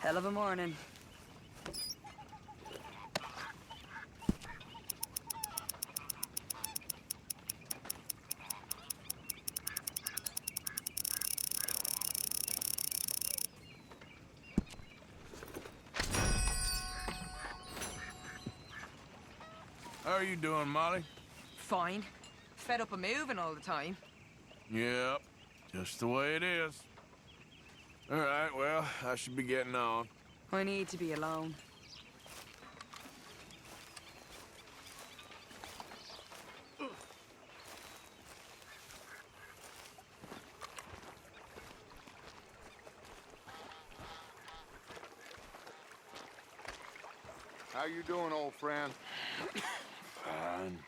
Hell of a morning. How are you doing, Molly? Fine. Fed up of moving all the time. Yep, just the way it is. All right, well, I should be getting on. I need to be alone. How you doing, old friend? Fine.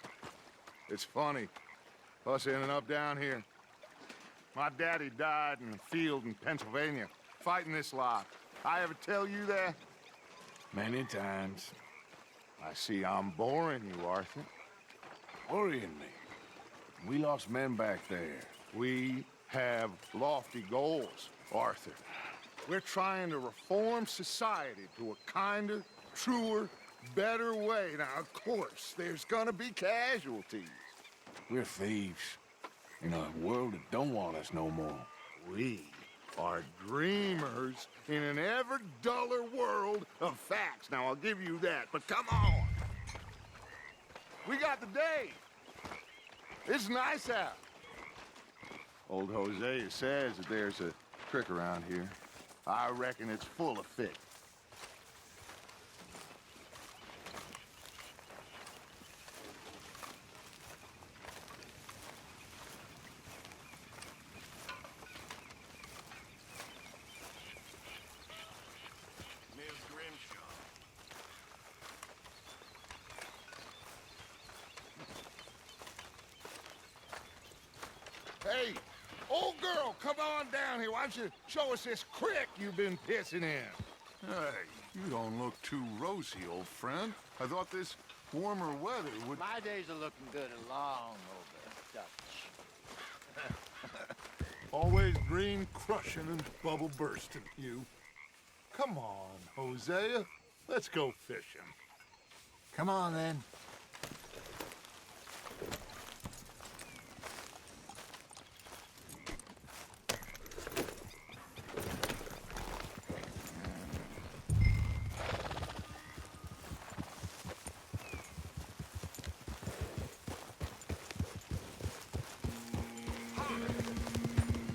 It's funny, us ending up down here. My daddy died in a field in Pennsylvania, fighting this lot. I ever tell you that? Many times. I see I'm boring you, Arthur. Worrying me. We lost men back there. We have lofty goals, Arthur. We're trying to reform society to a kinder, truer, better way. Now, of course, there's gonna be casualties. We're thieves. In a world that don't want us no more. We are dreamers in an ever duller world of facts. Now, I'll give you that, but come on. We got the day. It's nice out. Old Hosea says that there's a trick around here. I reckon it's full of fish. Hey, old girl, come on down here. Why don't you show us this creek you've been pissing in? Hey, you don't look too rosy, old friend. I thought this warmer weather would... My days are looking good along over Dutch. Always green crushing and bubble bursting, you. Come on, Hosea. Let's go fishing. Come on, then.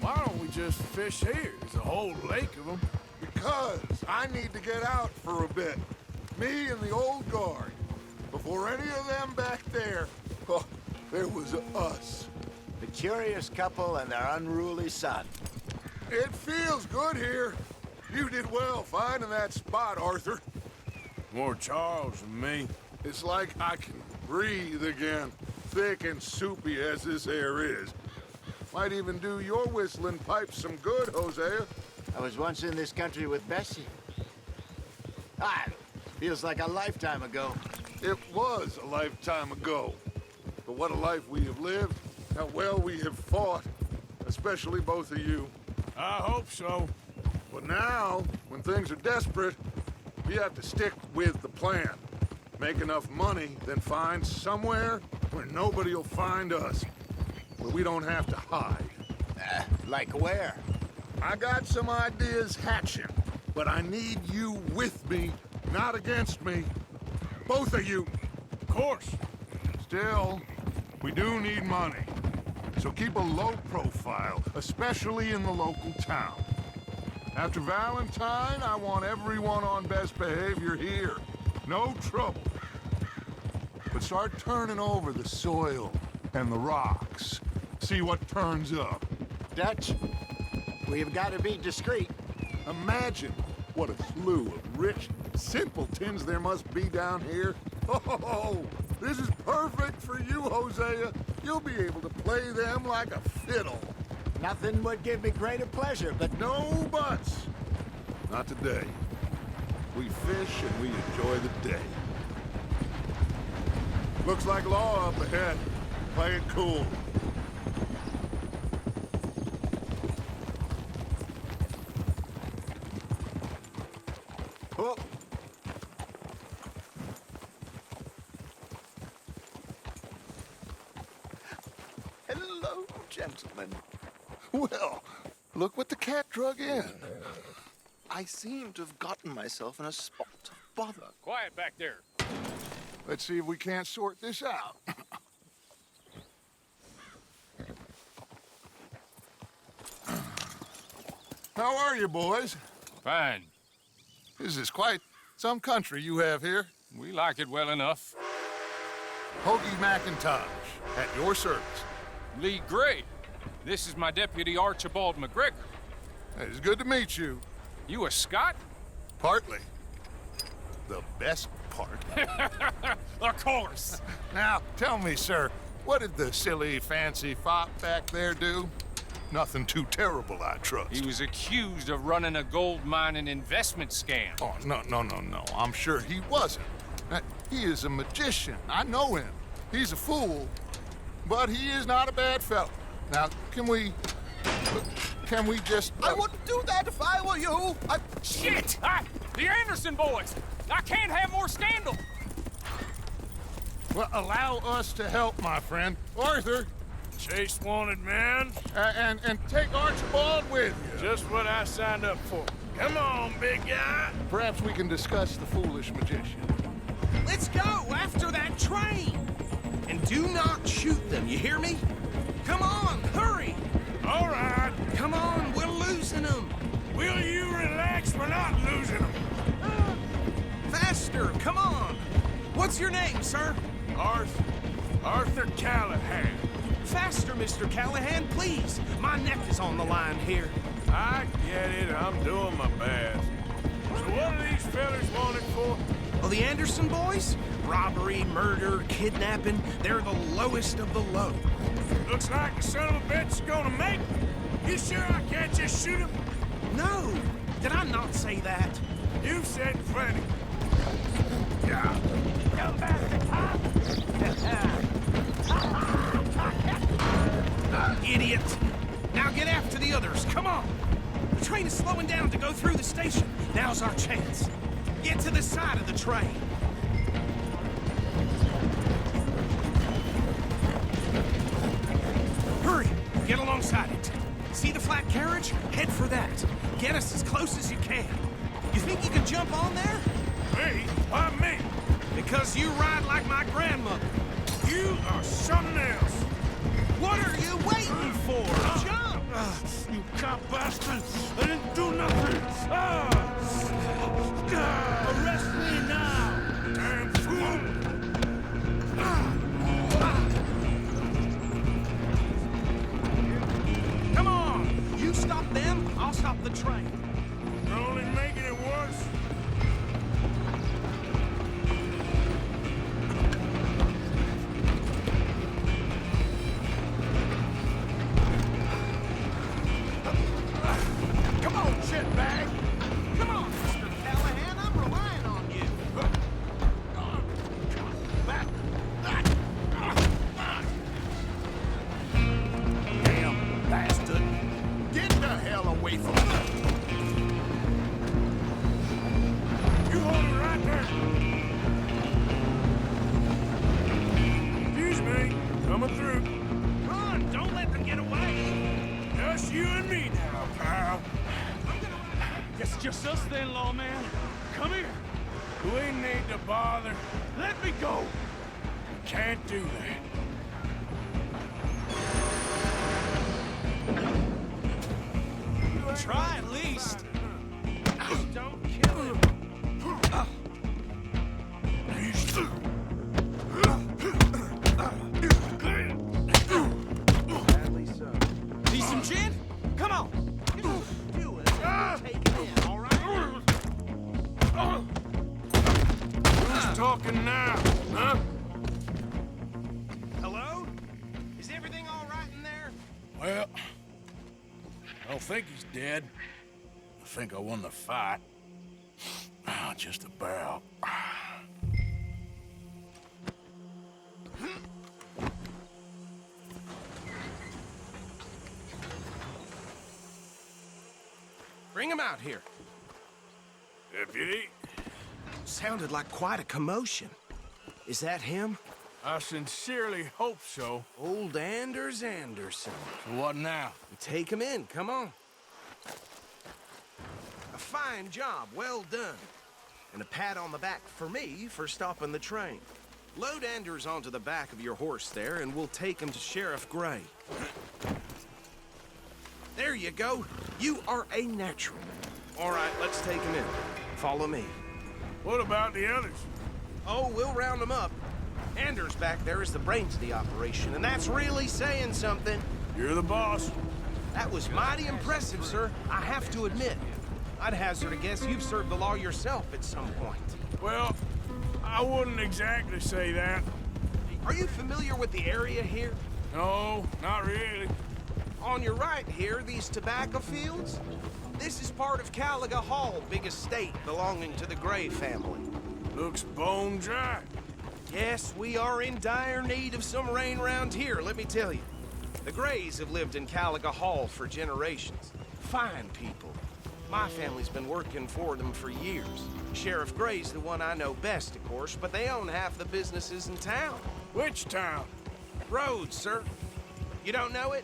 Why don't we just fish here? There's a whole lake of them. Because I need to get out for a bit. Me and the old guard. Before any of them back there, oh, there was us. The curious couple and their unruly son. It feels good here. You did well finding that spot, Arthur. More Charles than me. It's like I can breathe again, thick and soupy as this air is. Might even do your whistling pipes some good, Hosea. I was once in this country with Bessie. Feels like a lifetime ago. It was a lifetime ago. But what a life we have lived, how well we have fought, especially both of you. I hope so. But now, when things are desperate, we have to stick with the plan. Make enough money, then find somewhere where nobody will find us. Where we don't have to hide. Like where? I got some ideas hatching, but I need you with me, not against me. Both of you. Of course. Still, we do need money. So keep a low profile, especially in the local town. After Valentine, I want everyone on best behavior here. No trouble. But start turning over the soil and the rocks. See what turns up. Dutch, we've got to be discreet. Imagine what a slew of rich simpletons there must be down here. Oh, this is perfect for you, Hosea. You'll be able to play them like a fiddle. Nothing would give me greater pleasure, but No buts. Not today. We fish and we enjoy the day. Looks like law up ahead. Play it cool. gentlemen. Well, look what the cat drug in. I seem to have gotten myself in a spot of bother. Quiet back there. Let's see if we can't sort this out. How are you, boys? Fine. This is quite some country you have here. We like it well enough. Hoagie McIntosh, at your service. Lee Gray. This is my deputy Archibald McGregor. It's good to meet you. You a Scot? Partly. The best part. Of course. Now, tell me, sir, what did the silly, fancy fop back there do? Nothing too terrible, I trust. He was accused of running a gold mining investment scam. Oh, no. I'm sure he wasn't. He is a magician. I know him. He's a fool, but he is not a bad fellow. Now, can we just... I wouldn't do that if I were you. Shit! The Anderson boys! I can't have more scandal! Well, allow us to help, my friend. Arthur, Chase wanted man. and take Archibald with you. Just what I signed up for. Come on, big guy. Perhaps we can discuss the foolish magician. Let's go after that train! And do not shoot them, you hear me? Come on, hurry! All right. Come on, we're losing them! Will you relax? We're not losing them. Faster, come on! What's your name, sir? Arthur Callahan. Faster, Mr. Callahan, please! My neck is on the line here. I get it. I'm doing my best. So what are these fellas wanted for? Well, the Anderson boys? Robbery, murder, kidnapping, they're the lowest of the low. Looks like the son of a bitch is gonna make it. You sure I can't just shoot him? No! Did I not say that? You've said plenty. Yeah. Come back to top! Idiot! Now get after the others, come on! The train is slowing down to go through the station. Now's our chance. Get to the side of the train. Hurry! Get alongside it. See the flat carriage? Head for that. Get us as close as you can. You think you can jump on there? Me? Why me? Because you ride like my grandmother. You are something else. What are you waiting for? Jump! You cop bastard! I didn't do nothing! Arrest me now! Damn fool! Come on! You stop them, I'll stop the train. You're only making it worse. Come on, shitbag! Come on, Mr. Callahan, I'm relying on you. Back! Damn bastard! Get the hell away from me! You hold it right there. Excuse me. Coming through. Run! Don't let them get away! Just you and me now, pal. It's just us then, lawman. Come here. We need to bother. Let me go. Can't do that. Try at least. Just don't kill him. Badly so. Need some gin? Come on. Do it. Take it in, all right? Who's talking now, huh? Hello? Is everything all right in there? Well, I don't think he's dead. I think I won the fight. Just about. Bring him out here. Deputy? Sounded like quite a commotion. Is that him? I sincerely hope so. Old Anders Anderson. So what now? Take him in, come on. A fine job, well done. And a pat on the back for me for stopping the train. Load Anders onto the back of your horse there, and we'll take him to Sheriff Gray. There you go. You are a natural. All right, let's take him in. Follow me. What about the others? Oh, we'll round them up. Anders back there is the brains of the operation, and that's really saying something. You're the boss. That was mighty impressive, sir. I have to admit. I'd hazard a guess you've served the law yourself at some point. Well, I wouldn't exactly say that. Are you familiar with the area here? No, not really. On your right here, these tobacco fields? This is part of Caliga Hall, big estate belonging to the Gray family. Looks bone dry. Yes, we are in dire need of some rain around here, let me tell you. The Grays have lived in Caliga Hall for generations. Fine people. My family's been working for them for years. Sheriff Gray's the one I know best, of course, but they own half the businesses in town. Which town? Rhodes, sir. You don't know it?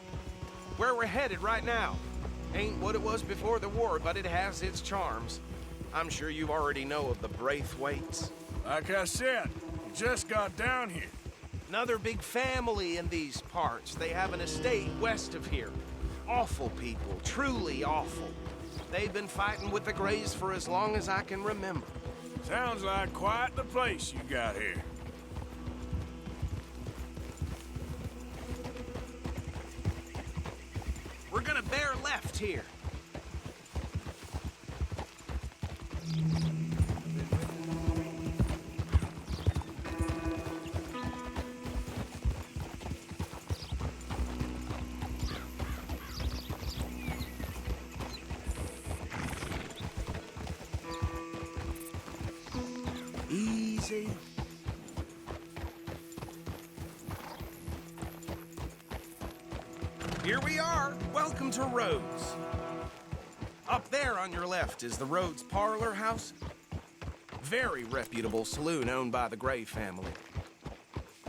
Where we're headed right now. Ain't what it was before the war, but it has its charms. I'm sure you already know of the Braithwaites. Like I said, we just got down here. Another big family in these parts. They have an estate west of here. Awful people, truly awful. They've been fighting with the Grays for as long as I can remember. Sounds like quite the place you got here. We're gonna bear left here. Easy. Here we are. Welcome to Rhodes. Up there on your left is the Rhodes Parlor House. Very reputable saloon owned by the Gray family.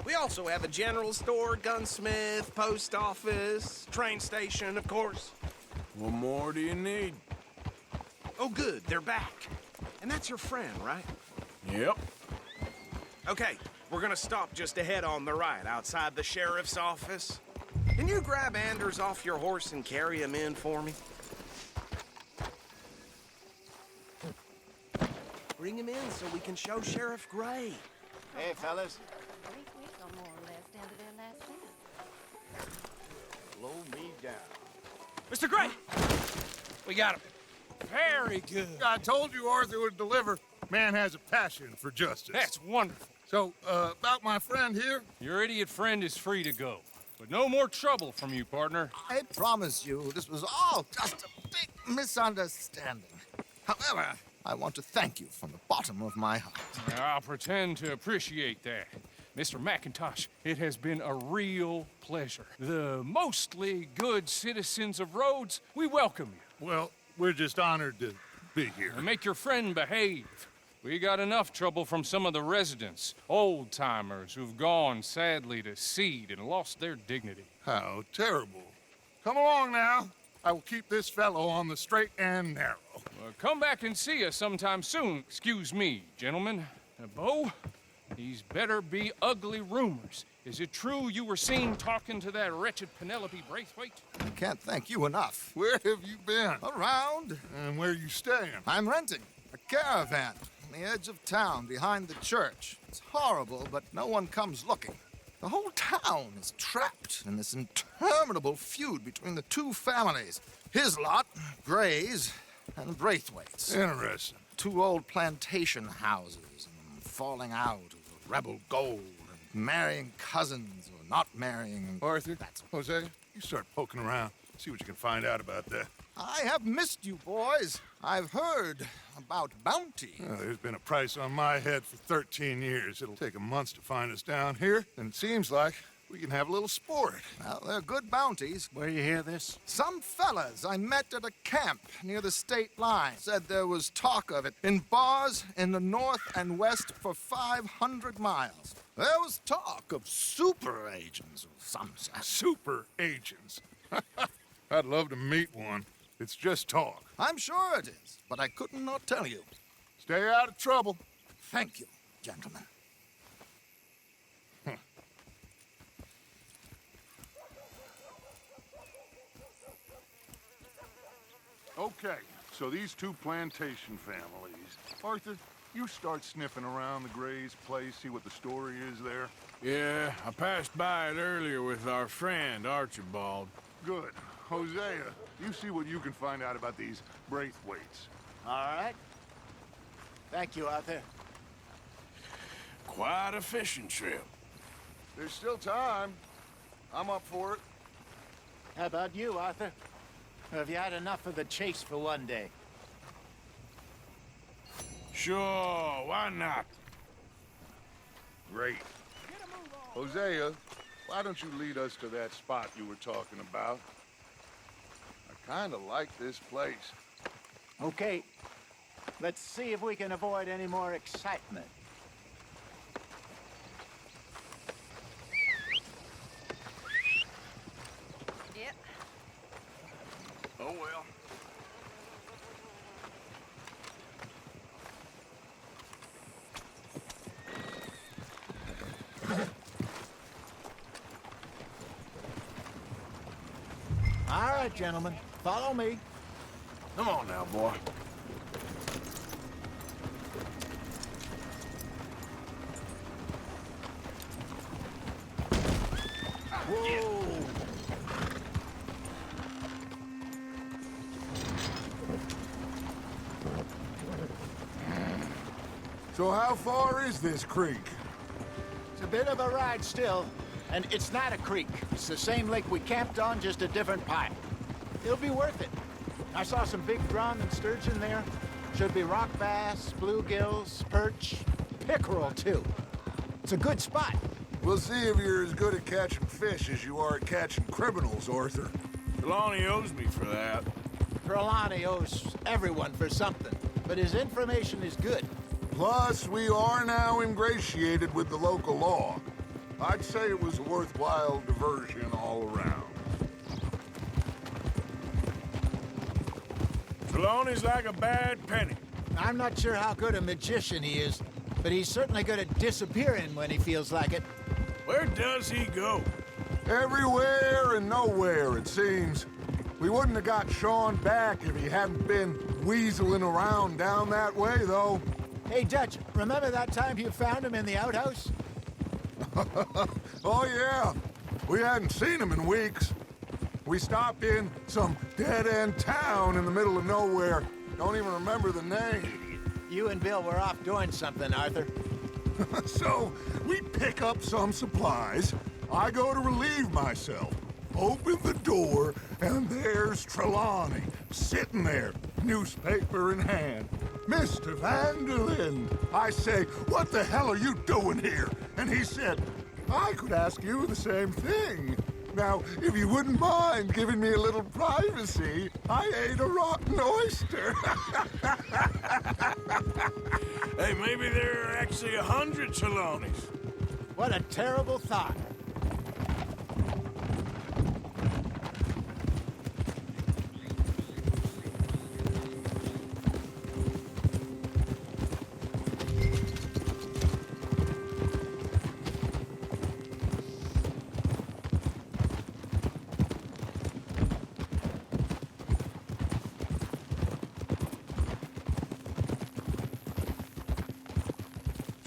We also have a general store, gunsmith, post office, train station, of course. What more do you need? Oh, good. They're back. And that's your friend, right? Yep. Okay, we're gonna stop just ahead on the right, outside the sheriff's office. Can you grab Anders off your horse and carry him in for me? Bring him in so we can show Sheriff Gray. Hey, fellas. 3 weeks or more or less down to their last cent. Slow me down. Mr. Gray! We got him. Very good. I told you Arthur would deliver. Man has a passion for justice. That's wonderful. So, about my friend here? Your idiot friend is free to go. But no more trouble from you, partner. I promise you, this was all just a big misunderstanding. However, I want to thank you from the bottom of my heart. I'll pretend to appreciate that. Mr. McIntosh, it has been a real pleasure. The mostly good citizens of Rhodes, we welcome you. Well, we're just honored to be here. And make your friend behave. We got enough trouble from some of the residents, old-timers who've gone, sadly, to seed and lost their dignity. How terrible. Come along now. I will keep this fellow on the straight and narrow. Come back and see us sometime soon. Excuse me, gentlemen. Bo, these better be ugly rumors. Is it true you were seen talking to that wretched Penelope Braithwaite? I can't thank you enough. Where have you been? Around. And where you staying? I'm renting a caravan on the edge of town behind the church. It's horrible, but no one comes looking. The whole town is trapped in this interminable feud between the two families. His lot, Gray's, and Braithwaite's. Interesting. 2 old plantation houses, and falling out over rebel gold, and marrying cousins or not marrying. Arthur, That's Hosea, you start poking around. See what you can find out about that. I have missed you, boys. I've heard about bounty. Well, there's been a price on my head for 13 years. It'll take 'em months to find us down here, and it seems like we can have a little sport. Well, they're good bounties. Where you hear this? Some fellas I met at a camp near the state line said there was talk of it in bars in the north and west for 500 miles. There was talk of super agents of some sort. Super agents. I'd love to meet one. It's just talk. I'm sure it is, but I couldn't not tell you. Stay out of trouble. Thank you, gentlemen. Okay, so these two plantation families. Arthur, you start sniffing around the Gray's place, see what the story is there. Yeah, I passed by it earlier with our friend, Archibald. Good. Hosea, you see what you can find out about these Braithwaites. All right. Thank you, Arthur. Quite a fishing trip. There's still time. I'm up for it. How about you, Arthur? Have you had enough of the chase for one day? Sure, why not? Great. Hosea, why don't you lead us to that spot you were talking about? I kind of like this place. Okay. Let's see if we can avoid any more excitement. Yep. Oh, well. All right, gentlemen. Follow me. Come on now, boy. Whoa! So how far is this creek? It's a bit of a ride still, and it's not a creek. It's the same lake we camped on, just a different pipe. It'll be worth it. I saw some big drum and sturgeon there. Should be rock bass, bluegills, perch, pickerel too. It's a good spot. We'll see if you're as good at catching fish as you are at catching criminals, Arthur. Trelawney owes me for that. Trelawney owes everyone for something, but his information is good. Plus, we are now ingratiated with the local law. I'd say it was a worthwhile diversion all around. Trelawney's like a bad penny. I'm not sure how good a magician he is, but he's certainly good at disappearing when he feels like it. Where does he go? Everywhere and nowhere, it seems. We wouldn't have got Sean back if he hadn't been weaseling around down that way, though. Hey, Dutch, remember that time you found him in the outhouse? Oh, yeah. We hadn't seen him in weeks. We stopped in some dead-end town in the middle of nowhere. Don't even remember the name. You and Bill were off doing something, Arthur. So, we pick up some supplies. I go to relieve myself. Open the door, and there's Trelawney, sitting there, newspaper in hand. Mr. Vanderlyn. I say, what the hell are you doing here? And he said, I could ask you the same thing. Now, if you wouldn't mind giving me a little privacy, I ate a rotten oyster. Hey, maybe there are actually 100 Trelawneys. What a terrible thought.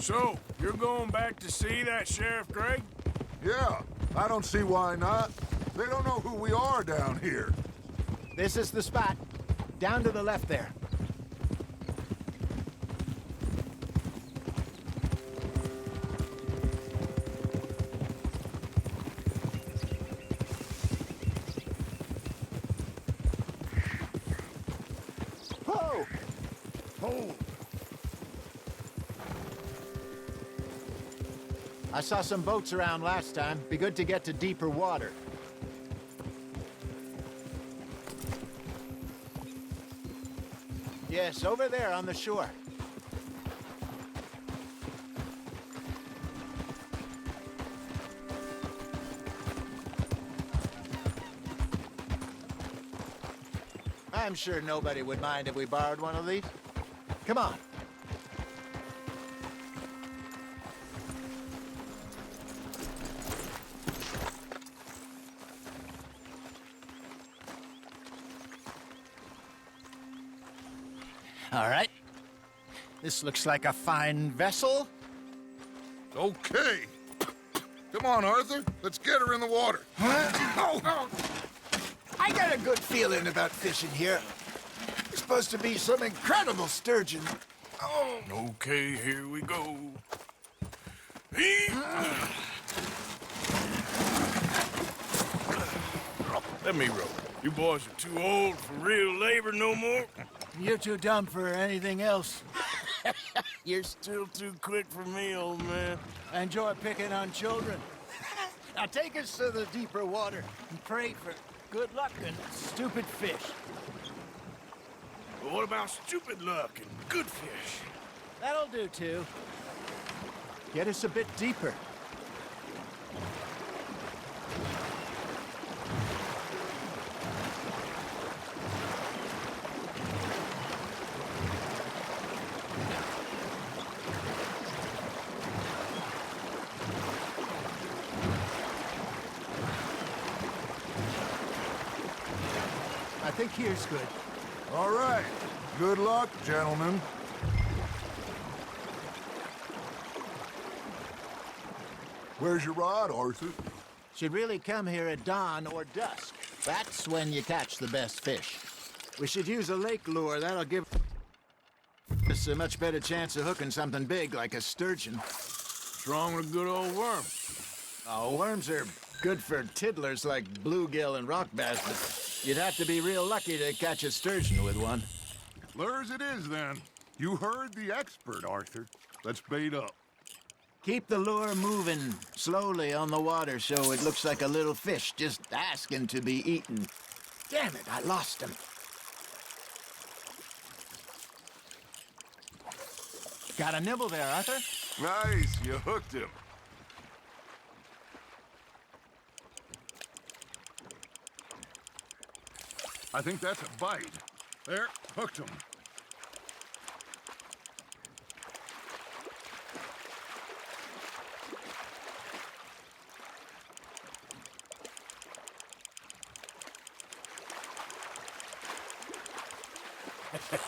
So, you're going back to see that Sheriff Gregg? Yeah, I don't see why not. They don't know who we are down here. This is the spot. Down to the left there. Whoa! Hold. I saw some boats around last time. Be good to get to deeper water. Yes, over there on the shore. I'm sure nobody would mind if we borrowed one of these. Come on. All right. This looks like a fine vessel. Okay. Come on, Arthur. Let's get her in the water. Oh. I got a good feeling about fishing here. It's supposed to be some incredible sturgeon. Oh. Okay, here we go. Let me row. You boys are too old for real labor no more. You're too dumb for anything else. You're still too quick for me, old man. I enjoy picking on children. Now take us to the deeper water and pray for good luck and stupid fish. But what about stupid luck and good fish? That'll do, too. Get us a bit deeper. I think here's good. All right. Good luck, gentlemen. Where's your rod, Arthur? Should really come here at dawn or dusk. That's when you catch the best fish. We should use a lake lure. That'll give us a much better chance of hooking something big like a sturgeon. What's wrong with a good old worm? Oh, worms are good for tiddlers like bluegill and rock bass, but you'd have to be real lucky to catch a sturgeon with one. Lures it is, then. You heard the expert, Arthur. Let's bait up. Keep the lure moving slowly on the water so it looks like a little fish just asking to be eaten. Damn it, I lost him. Got a nibble there, Arthur? Nice, you hooked him. I think that's a bite. There, hooked him.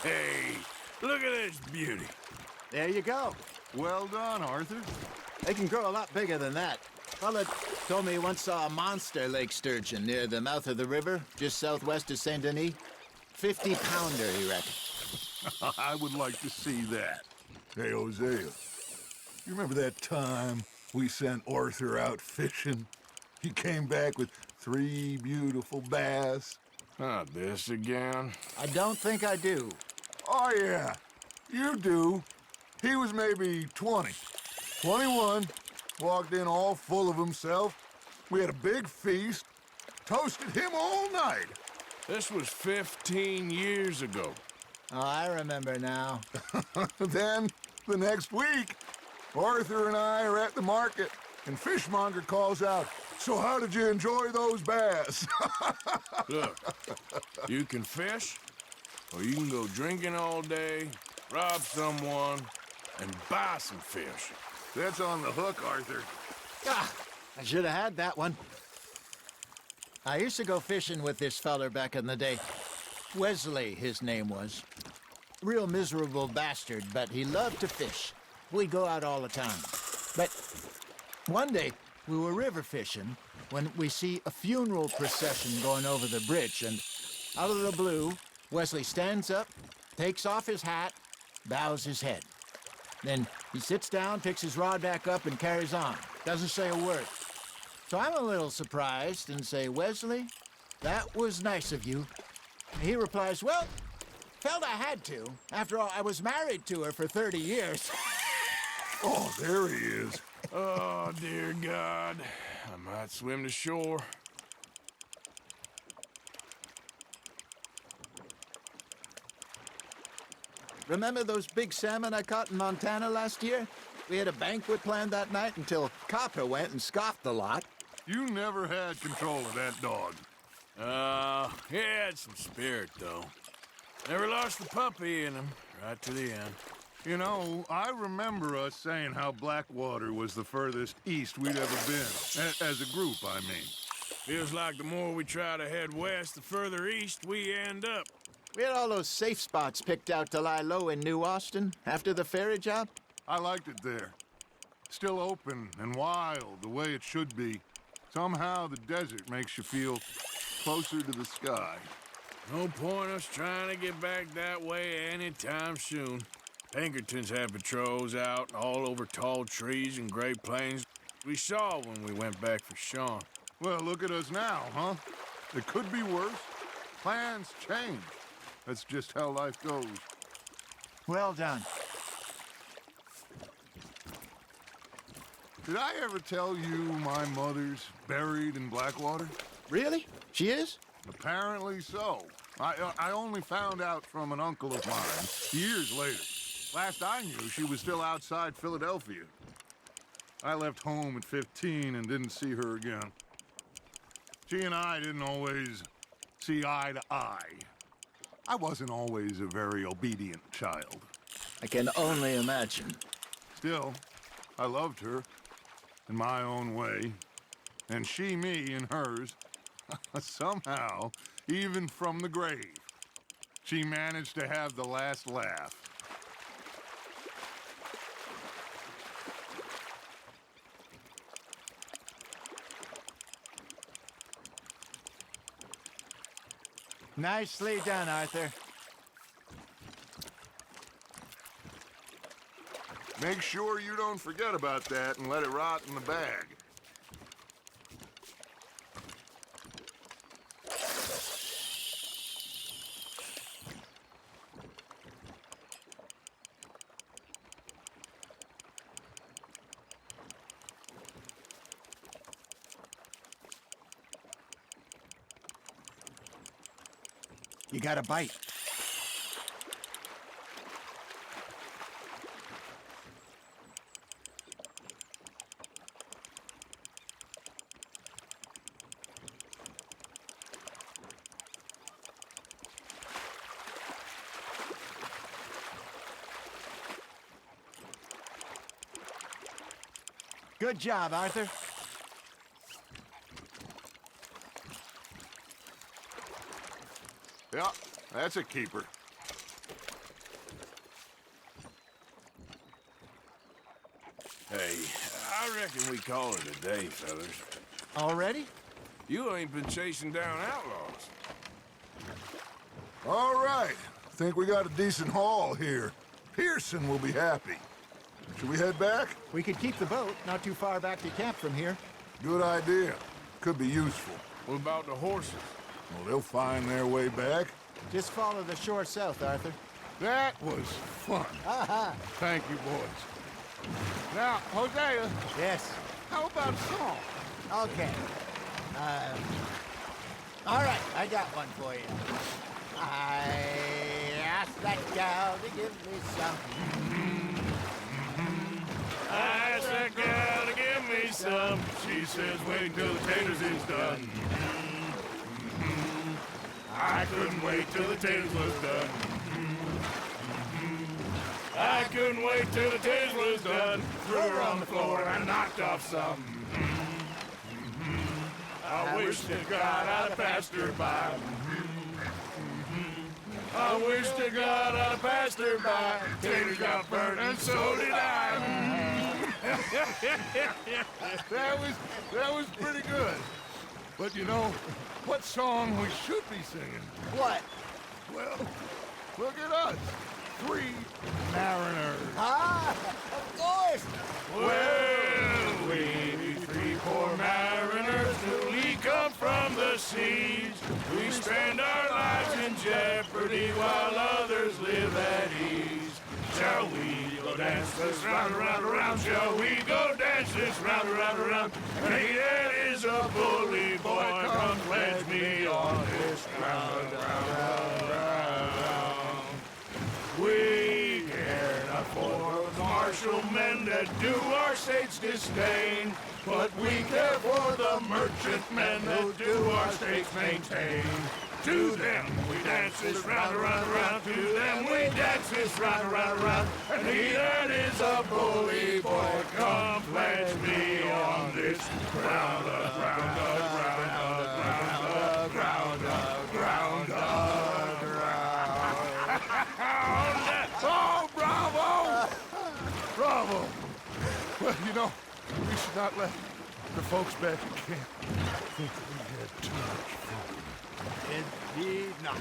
Hey, look at this beauty. There you go. Well done, Arthur. They can grow a lot bigger than that. Fella told me he once saw a monster lake sturgeon near the mouth of the river, just southwest of Saint Denis. 50-pounder, he reckoned. I would like to see that. Hey, Hosea, you remember that time we sent Arthur out fishing? He came back with 3 beautiful bass. Not this again. I don't think I do. Oh, yeah, you do. He was maybe 20, 21, walked in all full of himself. We had a big feast, toasted him all night. This was 15 years ago. Oh, I remember now. Then, the next week, Arthur and I are at the market, and Fishmonger calls out, "So how did you enjoy those bass?" Look, you can fish, or you can go drinking all day, rob someone, and buy some fish. That's on the hook, Arthur. Ah, I should have had that one. I used to go fishing with this feller back in the day. Wesley, his name was. Real miserable bastard, but he loved to fish. We'd go out all the time. But one day, we were river fishing when we see a funeral procession going over the bridge, and out of the blue, Wesley stands up, takes off his hat, bows his head. Then he sits down, picks his rod back up, and carries on. Doesn't say a word. So I'm a little surprised and say, "Wesley, that was nice of you." And he replies, "Well, felt I had to. After all, I was married to her for 30 years. Oh, there he is. Oh, dear God. I might swim to shore. Remember those big salmon I caught in Montana last year? We had a banquet planned that night until Copper went and scoffed the lot. You never had control of that dog. He had some spirit, though. Never lost the puppy in him, right to the end. You know, I remember us saying how Blackwater was the furthest east we'd ever been. As a group, I mean. Feels like the more we try to head west, the further east we end up. We had all those safe spots picked out to lie low in New Austin after the ferry job. I liked it there. Still open and wild, the way it should be. Somehow the desert makes you feel closer to the sky. No point us trying to get back that way anytime soon. Pinkertons had patrols out all over tall trees and Great Plains. We saw when we went back for Sean. Well, look at us now, huh? It could be worse. Plans change. That's just how life goes. Well done. Did I ever tell you my mother's buried in Blackwater? Really? She is? Apparently so. I only found out from an uncle of mine years later. Last I knew, she was still outside Philadelphia. I left home at 15 and didn't see her again. She and I didn't always see eye to eye. I wasn't always a very obedient child. I can only imagine. Still, I loved her in my own way, and she me in hers. Somehow, even from the grave, she managed to have the last laugh. Nicely done, Arthur. Make sure you don't forget about that and let it rot in the bag. You got a bite. Good job, Arthur. Yeah, that's a keeper. Hey, I reckon we call it a day, fellas. Already? You ain't been chasing down outlaws. All right. Think we got a decent haul here. Pearson will be happy. Should we head back? We could keep the boat not too far back to camp from here. Good idea. Could be useful. What about the horses? Well, they'll find their way back. Just follow the shore south, Arthur. That was fun. Aha! Thank you, boys. Now, Hosea, Yes. how about a song? Okay. All right, I got one for you. I asked that gal to give me some. I asked that gal to give me some. She says, wait till the taters is done. I couldn't wait till the taters was done. I couldn't wait till the taters was done. Threw her on the floor and knocked off some. I wish to God I'd have passed her by. I wish to God I'd have passed her by. Taters got burnt and so did I. That was pretty good. But you know, what song we should be singing? What? Well, look at us. 3 mariners. Ah, of course. Well, we 3 poor mariners newly come from the seas. We spend our lives in jeopardy while others live at ease. Shall we go dance this round, around, around? Shall we go dance this round, around, around? Hey, that is a bully boy. Come pledge me on this round, round, round, round. We care not for the martial men that do our state's disdain, but we care for the merchant men that do our states maintain. to them. We dance this round, around, around to them. We dance this round, around, around. And he that is a bully boy, come pledge me on this ground, ground, ground, ground, ground, ground. Oh, bravo! Bravo! Well, you know, we should not let the folks back at camp think we had too much fun. Indeed not.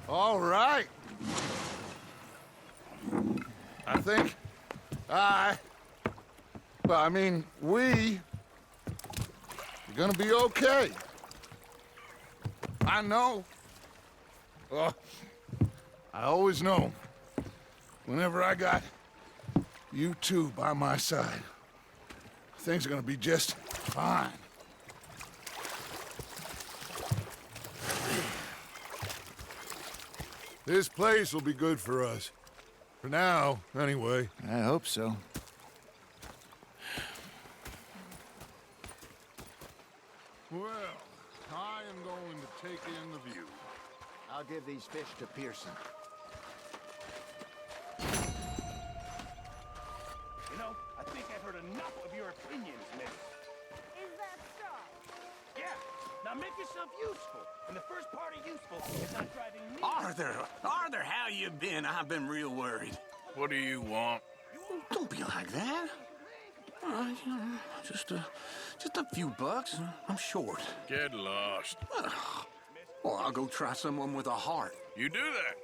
All right. I think we're gonna be okay. I know. I always know. Whenever I got you two by my side, things are gonna be just fine. This place will be good for us. For now, anyway. I hope so. Well, I am going to take in the view. I'll give these fish to Pearson. You know, I think I've heard enough of your opinions, miss. Is that so? Yeah. Now make yourself useful. And the first part of useful is not driving me. Arthur, how you been? I've been real worried. What do you want? Don't be like that. You know, just a few bucks. I'm short. Get lost. Well, I'll go try someone with a heart. You do that.